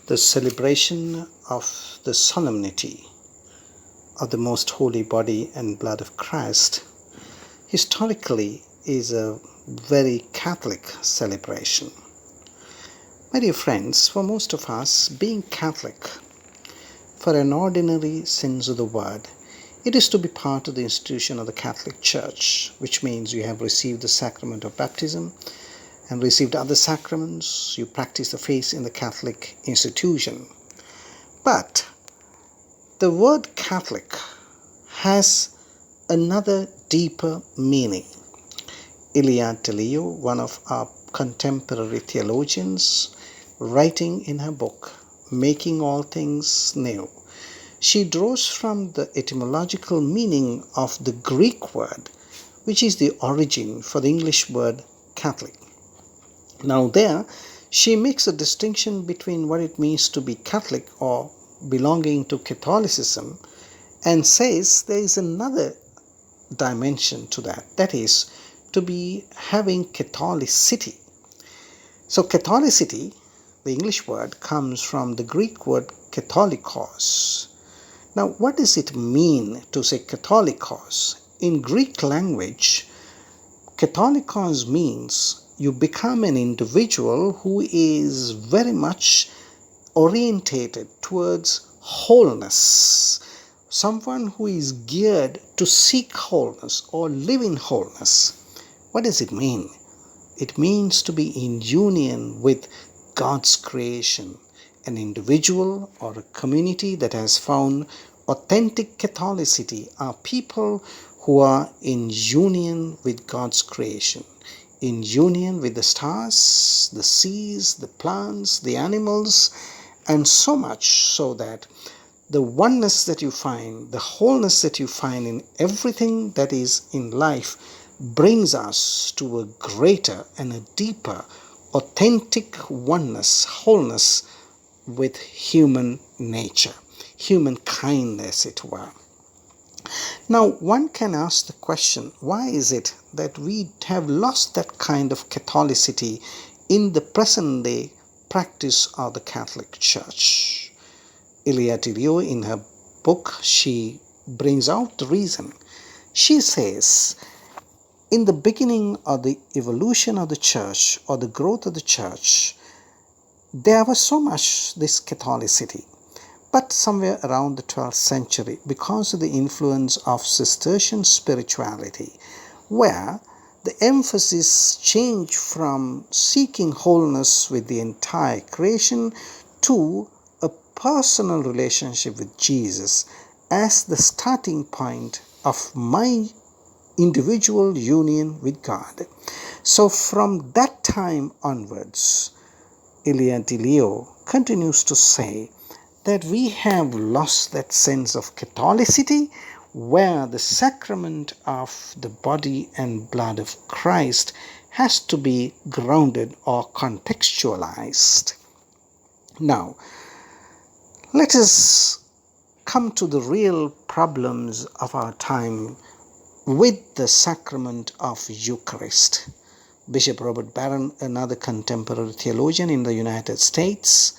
The celebration of the solemnity of the most holy body and blood of Christ historically is a very Catholic celebration. My dear friends, for most of us, being Catholic, for an ordinary sense of the word, it is to be part of the institution of the Catholic Church, which means you have received the sacrament of baptism and received other sacraments, you practice the faith in the Catholic institution. But the word Catholic has another deeper meaning. Ilia Delio, one of our contemporary theologians, writing in her book, Making All Things New, she draws from the etymological meaning of the Greek word, which is the origin for the English word Catholic. Now there, she makes a distinction between what it means to be Catholic or belonging to Catholicism, and says there is another dimension to that, that is, to be having Catholicity. So Catholicity, the English word, comes from the Greek word katholikos. Now, what does it mean to say katholikos? In Greek language, katholikos means you become an individual who is very much orientated towards wholeness, someone who is geared to seek wholeness or live in wholeness. What does it mean? It means to be in union with God's creation. An individual or a community that has found authentic Catholicity are people who are in union with God's creation, in union with the stars, the seas, the plants, the animals, and so much so that the oneness that you find, the wholeness that you find in everything that is in life brings us to a greater and a deeper, authentic oneness, wholeness with human nature, humankind as it were. Now, one can ask the question, why is it that we have lost that kind of Catholicity in the present day practice of the Catholic Church? Ilia Delio, in her book, she brings out the reason. She says, in the beginning of the evolution of the church or the growth of the church, there was so much this Catholicity. But somewhere around the 12th century, because of the influence of Cistercian spirituality, where the emphasis changed from seeking wholeness with the entire creation to a personal relationship with Jesus as the starting point of my individual union with God. So from that time onwards, Ilia Delio continues to say that we have lost that sense of Catholicity where the sacrament of the body and blood of Christ has to be grounded or contextualized. Now, let us come to the real problems of our time with the sacrament of Eucharist. Bishop Robert Barron, another contemporary theologian in the United States,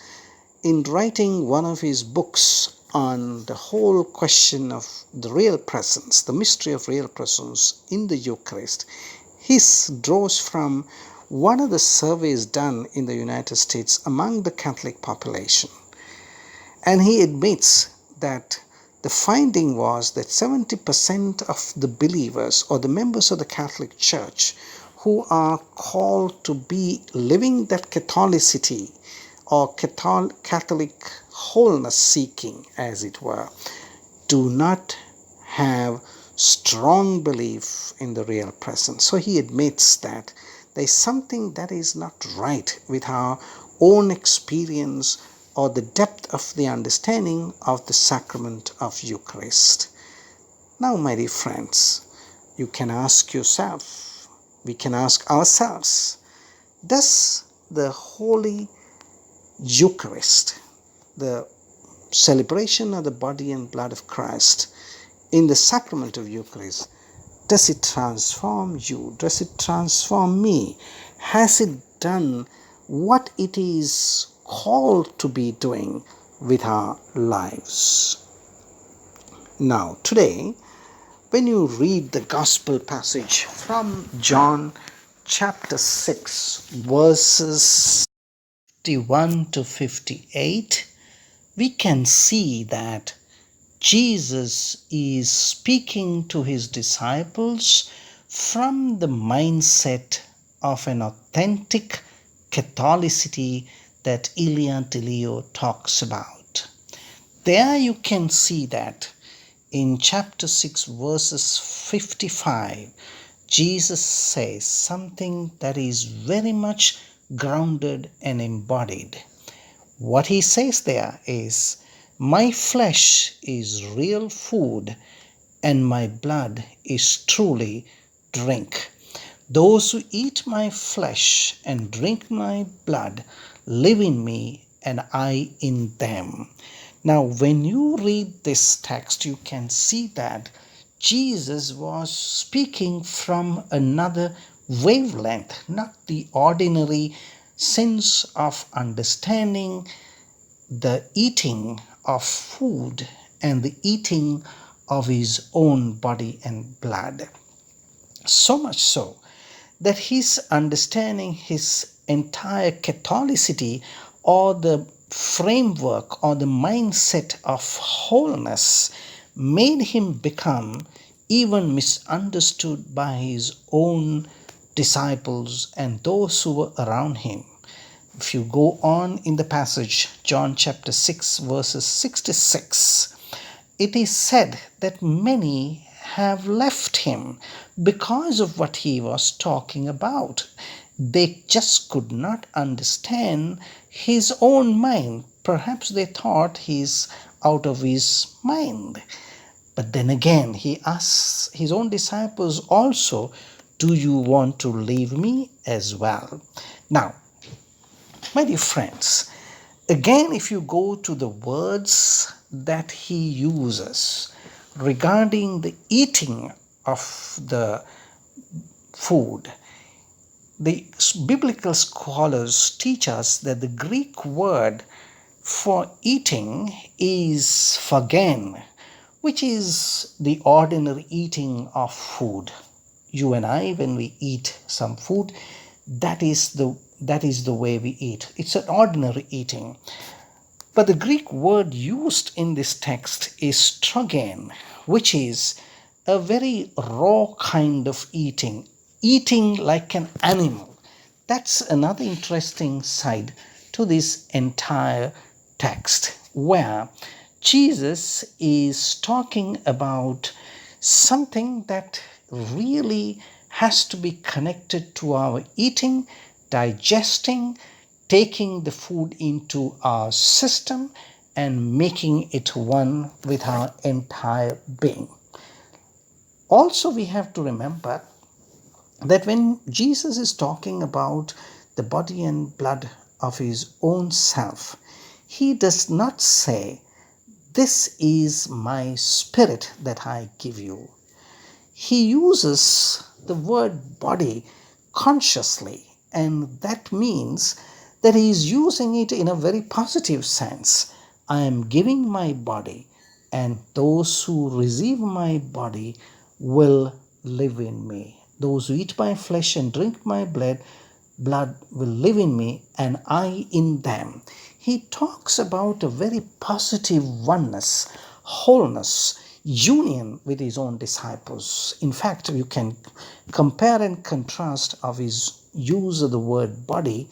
in writing one of his books on the whole question of the real presence, the mystery of real presence in the Eucharist, he draws from one of the surveys done in the United States among the Catholic population. And he admits that the finding was that 70% of the believers or the members of the Catholic Church who are called to be living that Catholicity or Catholic wholeness seeking, as it were, do not have strong belief in the real presence. So he admits that there is something that is not right with our own experience or the depth of the understanding of the sacrament of Eucharist. Now, my dear friends, you can ask yourself, we can ask ourselves, does the Holy Eucharist, the celebration of the body and blood of Christ in the sacrament of Eucharist, does it transform you? Does it transform me? Has it done what it is called to be doing with our lives. Now, today, when you read the gospel passage from John chapter 6, verses 51 to 58, we can see that Jesus is speaking to his disciples from the mindset of an authentic Catholicity that Ilia Delio talks about. There you can see that in chapter 6, verses 55, Jesus says something that is very much grounded and embodied. What he says there is, "My flesh is real food, and my blood is truly drink. Those who eat my flesh and drink my blood live in me, and I in them." Now, when you read this text, you can see that Jesus was speaking from another wavelength, not the ordinary sense of understanding the eating of food and the eating of his own body and blood. So much so that his understanding his entire Catholicity, or the framework or the mindset of wholeness, made him become even misunderstood by his own disciples and those who were around him. If you go on in the passage, John chapter 6, verses 66, it is said that many have left him because of what he was talking about. They just could not understand his own mind. Perhaps they thought he's out of his mind. But then again, he asks his own disciples also, "Do you want to leave me as well?" Now, my dear friends, again, if you go to the words that he uses regarding the eating of the food, the biblical scholars teach us that the Greek word for eating is phagein, which is the ordinary eating of food. You and I, when we eat some food, that is the way we eat. It's an ordinary eating. But the Greek word used in this text is strogein, which is a very raw kind of eating like an animal. That's another interesting side to this entire text, where Jesus is talking about something that really has to be connected to our eating, digesting, taking the food into our system, and making it one with our entire being. Also, we have to remember that when Jesus is talking about the body and blood of his own self, he does not say, "This is my spirit that I give you." He uses the word body consciously, and that means that he is using it in a very positive sense. I am giving my body, and those who receive my body will live in me. Those who eat my flesh and drink my blood will live in me, and I in them. He talks about a very positive oneness, wholeness, union with his own disciples. In fact, you can compare and contrast of his use of the word body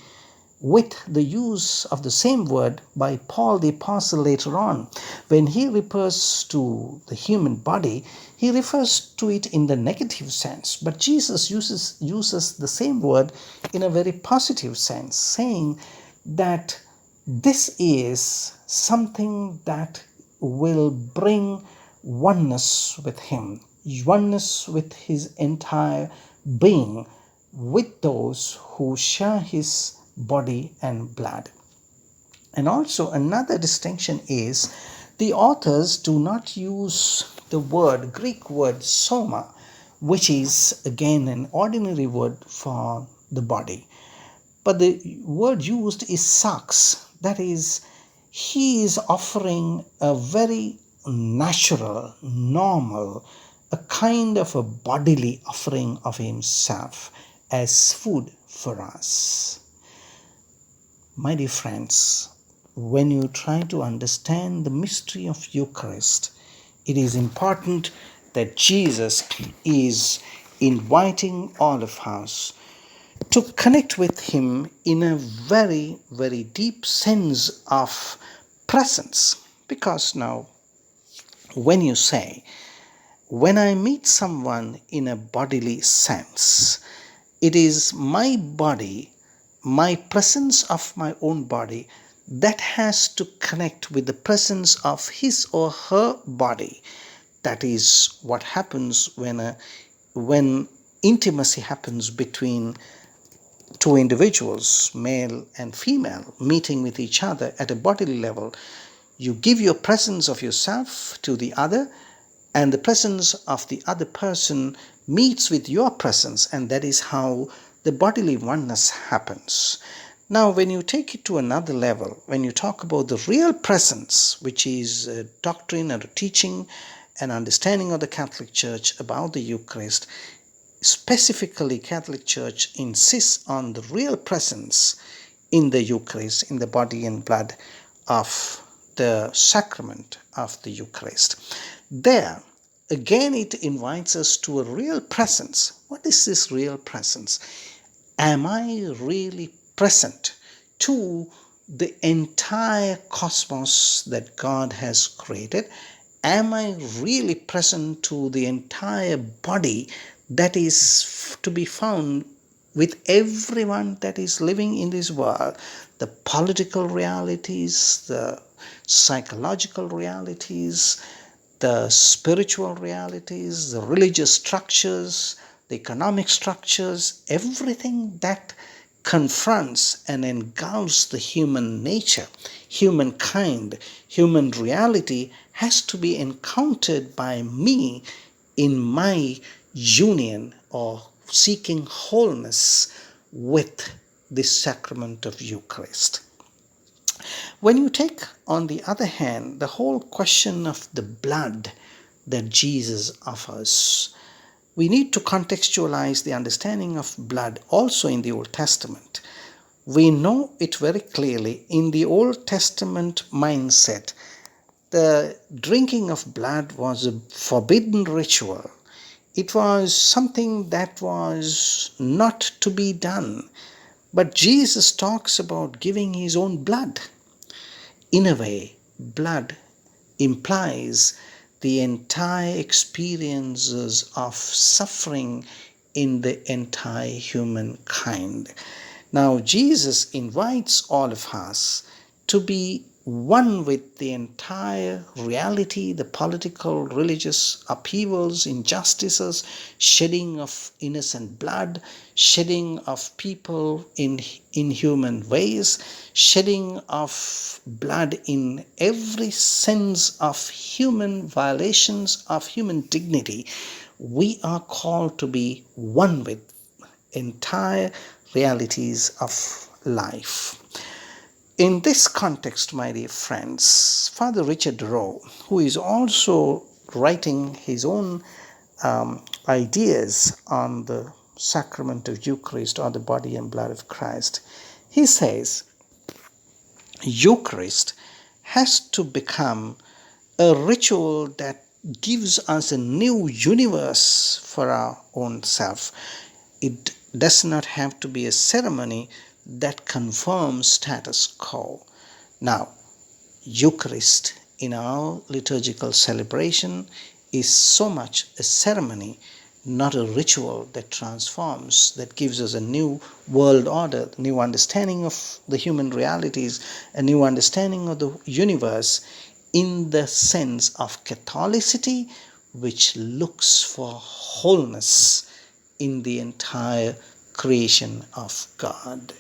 with the use of the same word by Paul the Apostle later on. When he refers to the human body, he refers to it in the negative sense. But Jesus uses the same word in a very positive sense, saying that this is something that will bring oneness with him, oneness with his entire being, with those who share his body and blood. And also another distinction is the authors do not use the Greek word soma, which is again an ordinary word for the body. But the word used is sarx. That is, he is offering a very natural, normal, a kind of a bodily offering of himself as food for us. My dear friends, when you try to understand the mystery of Eucharist, it is important that Jesus is inviting all of us to connect with him in a very, very deep sense of presence. Because now, when you say, when I meet someone in a bodily sense, it is my body, my presence of my own body, that has to connect with the presence of his or her body. That is what happens when intimacy happens between two individuals, male and female, meeting with each other at a bodily level. You give your presence of yourself to the other, and the presence of the other person meets with your presence, and that is how the bodily oneness happens. Now, when you take it to another level, when you talk about the real presence, which is a doctrine and a teaching and understanding of the Catholic Church about the Eucharist, specifically Catholic Church insists on the real presence in the Eucharist, in the body and blood of the sacrament of the Eucharist. There, again, it invites us to a real presence. What is this real presence? Am I really present to the entire cosmos that God has created? Am I really present to the entire body that is to be found with everyone that is living in this world? The political realities, the psychological realities, the spiritual realities, the religious structures, the economic structures, everything that confronts and engulfs the human nature, humankind, human reality has to be encountered by me in my union or seeking wholeness with this sacrament of Eucharist. When you take, on the other hand, the whole question of the blood that Jesus offers, we need to contextualize the understanding of blood also in the Old Testament. We know it very clearly in the Old Testament mindset. The drinking of blood was a forbidden ritual. It was something that was not to be done. But Jesus talks about giving his own blood. In a way, blood implies the entire experiences of suffering in the entire humankind. Now, Jesus invites all of us to be one with the entire reality, the political, religious upheavals, injustices, shedding of innocent blood, shedding of people in inhuman ways, shedding of blood in every sense of human violations of human dignity. We are called to be one with entire realities of life. In this context, my dear friends, Father Richard Rowe, who is also writing his own ideas on the sacrament of Eucharist or the body and blood of Christ, he says Eucharist has to become a ritual that gives us a new universe for our own self. It does not have to be a ceremony that confirms status quo. Now, Eucharist in our liturgical celebration is so much a ceremony, not a ritual that transforms, that gives us a new world order, a new understanding of the human realities, a new understanding of the universe in the sense of Catholicity, which looks for wholeness in the entire creation of God.